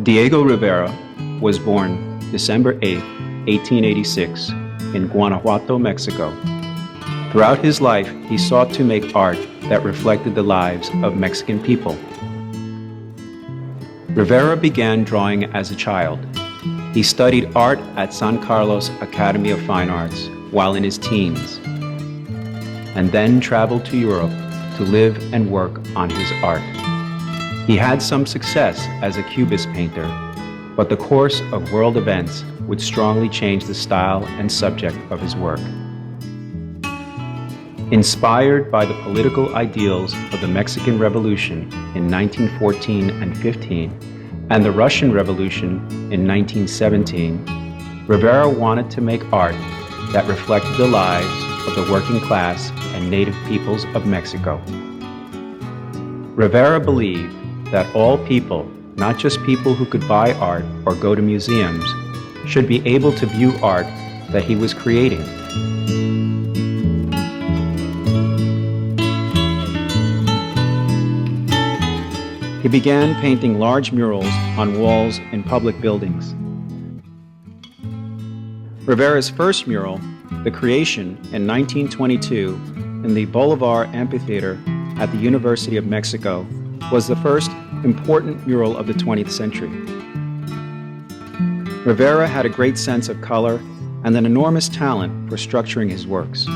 Diego Rivera was born December 8, 1886, in Guanajuato, Mexico. Throughout his life, he sought to make art that reflected the lives of Mexican people. Rivera began drawing as a child. He studied art at San Carlos Academy of Fine Arts while in his teens, and then traveled to Europe to live and work on his art. He had some success as a Cubist painter, but the course of world events would strongly change the style and subject of his work. Inspired by the political ideals of the Mexican Revolution in 1914 and 15 and the Russian Revolution in 1917, Rivera wanted to make art that reflected the lives of the working class and native peoples of Mexico. Rivera believed that all people, not just people who could buy art or go to museums, should be able to view art that he was creating. He began painting large murals on walls in public buildings. Rivera's first mural, The Creation, in 1922, in the Bolivar Amphitheater at the University of Mexico, was the first important mural of the 20th century. Rivera had a great sense of color and an enormous talent for structuring his works.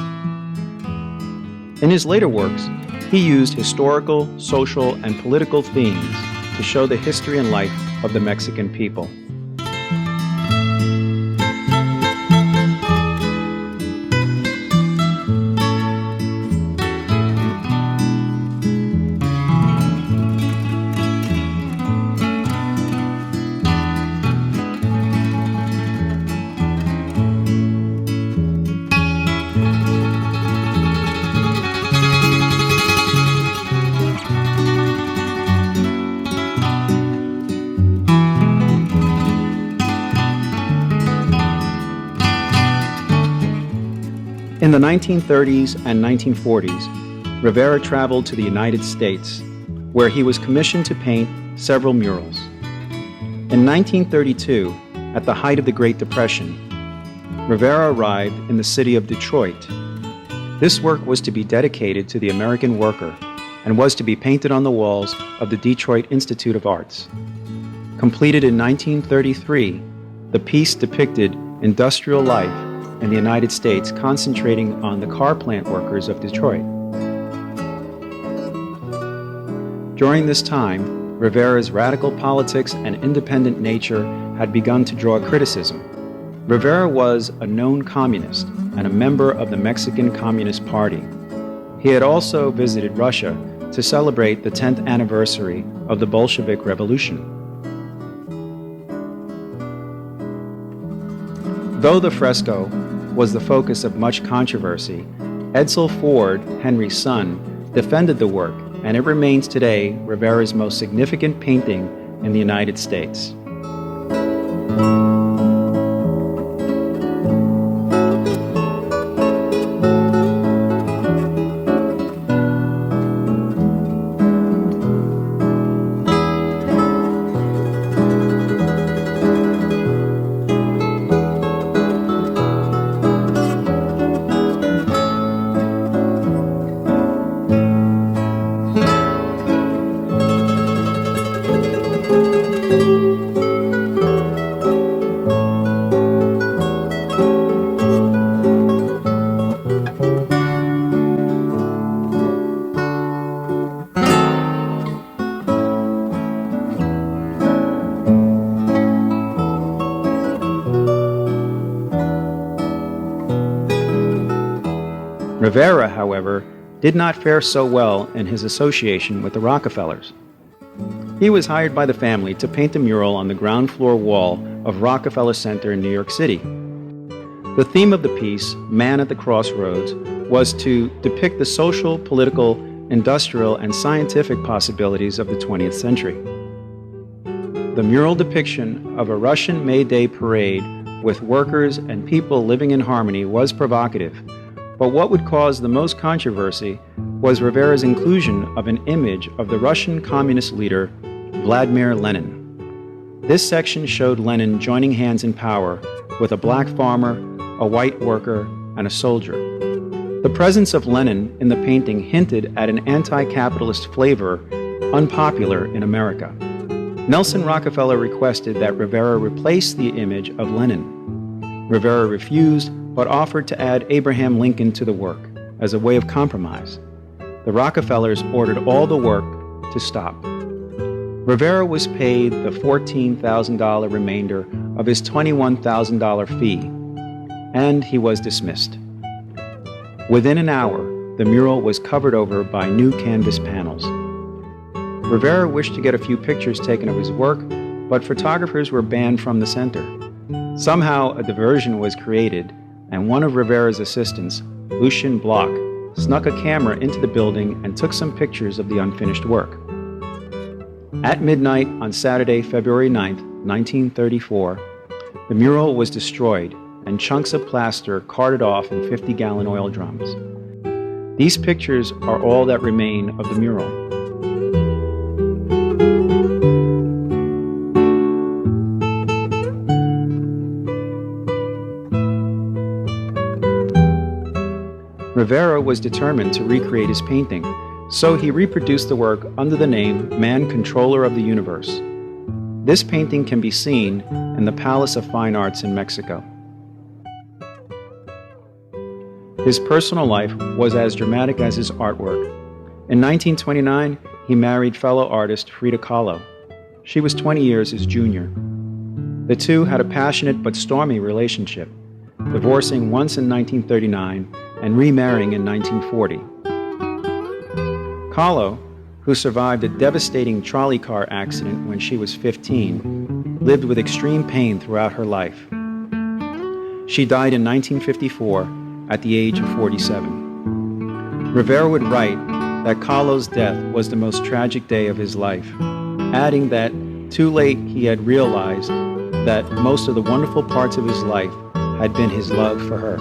In his later works, he used historical, social, and political themes to show the history and life of the Mexican people. In the 1930s and 1940s, Rivera traveled to the United States, where he was commissioned to paint several murals. In 1932, at the height of the Great Depression, Rivera arrived in the city of Detroit. This work was to be dedicated to the American worker and was to be painted on the walls of the Detroit Institute of Arts. Completed in 1933, the piece depicted industrial life in the United States, concentrating on the car plant workers of Detroit. During this time, Rivera's radical politics and independent nature had begun to draw criticism. Rivera was a known communist and a member of the Mexican Communist Party. He had also visited Russia to celebrate the 10th anniversary of the Bolshevik Revolution. Though the fresco was the focus of much controversy, Edsel Ford, Henry's son, defended the work, and it remains today Rivera's most significant painting in the United States. Rivera, however, did not fare so well in his association with the Rockefellers. He was hired by the family to paint a mural on the ground floor wall of Rockefeller Center in New York City. The theme of the piece, Man at the Crossroads, was to depict the social, political, industrial, and scientific possibilities of the 20th century. The mural depiction of a Russian May Day parade with workers and people living in harmony was provocative, but what would cause the most controversy was Rivera's inclusion of an image of the Russian communist leader Vladimir Lenin. This section showed Lenin joining hands in power with a black farmer, a white worker, and a soldier. The presence of Lenin in the painting hinted at an anti-capitalist flavor unpopular in America. Nelson Rockefeller requested that Rivera replace the image of Lenin. Rivera refused, but offered to add Abraham Lincoln to the work as a way of compromise. The Rockefellers ordered all the work to stop. Rivera was paid the $14,000 remainder of his $21,000 fee, and he was dismissed. Within an hour, the mural was covered over by new canvas panels. Rivera wished to get a few pictures taken of his work, but photographers were banned from the center. Somehow, a diversion was created, and one of Rivera's assistants, Lucien Bloch, snuck a camera into the building and took some pictures of the unfinished work. At midnight on Saturday, February 9, 1934, the mural was destroyed and chunks of plaster carted off in 50-gallon oil drums. These pictures are all that remain of the mural. Rivera was determined to recreate his painting, so he reproduced the work under the name Man Controller of the Universe. This painting can be seen in the Palace of Fine Arts in Mexico. His personal life was as dramatic as his artwork. In 1929, he married fellow artist Frida Kahlo. She was 20 years his junior. The two had a passionate but stormy relationship, divorcing once in 1939 and remarrying in 1940. Kahlo, who survived a devastating trolley car accident when she was 15, lived with extreme pain throughout her life. She died in 1954 at the age of 47. Rivera would write that Kahlo's death was the most tragic day of his life, adding that too late he had realized that most of the wonderful parts of his life had been his love for her.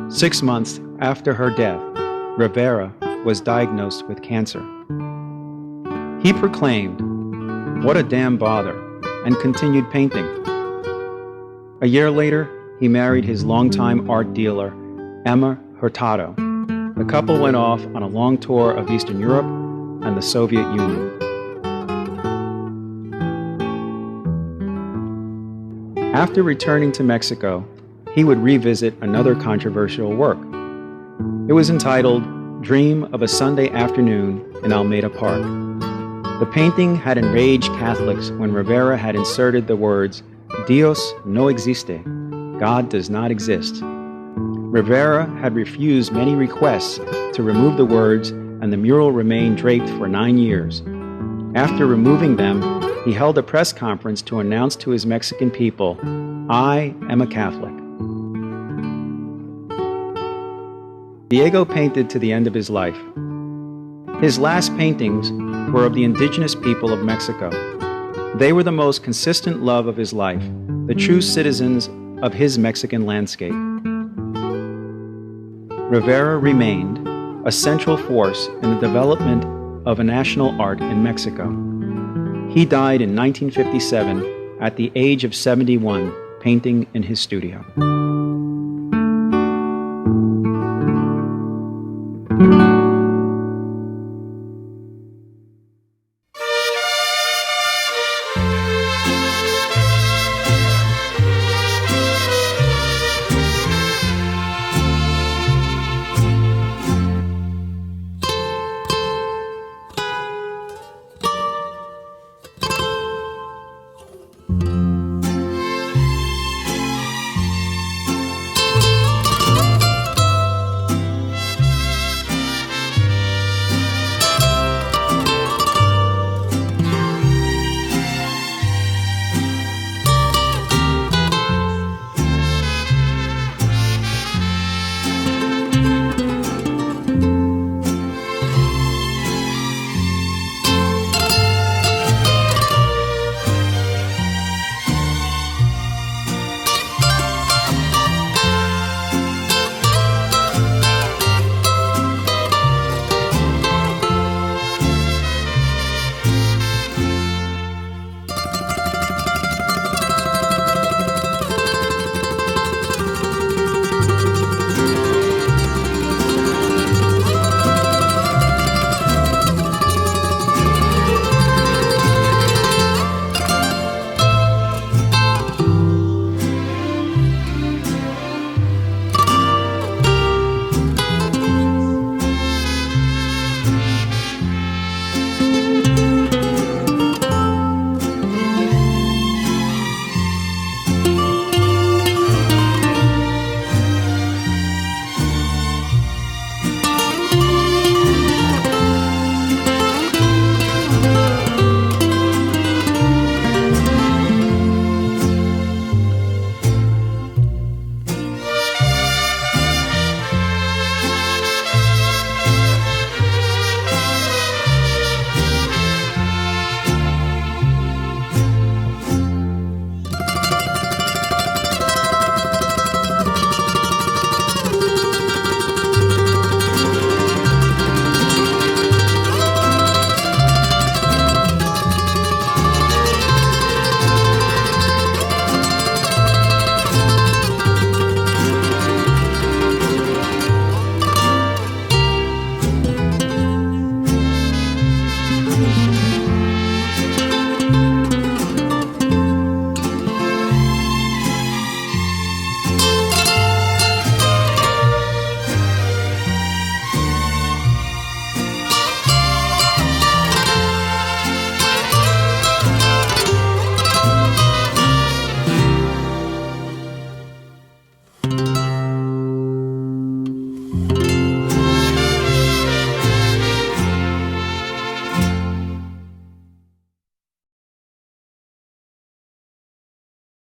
Six months after her death, Rivera was diagnosed with cancer. He proclaimed, "What a damn bother," and continued painting. A year later, he married his longtime art dealer, Emma Hurtado. The couple went off on a long tour of Eastern Europe and the Soviet Union. After returning to Mexico, he would revisit another controversial work. It was entitled Dream of a Sunday Afternoon in Alameda Park. The painting had enraged Catholics when Rivera had inserted the words, "Dios no existe," God does not exist. Rivera had refused many requests to remove the words, and the mural remained draped for 9 years. After removing them, he held a press conference to announce to his Mexican people, "I am a Catholic." Diego painted to the end of his life. His last paintings were of the indigenous people of Mexico. They were the most consistent love of his life, the true citizens of his Mexican landscape. Rivera remained a central force in the development of a national art in Mexico. He died in 1957 at the age of 71, painting in his studio.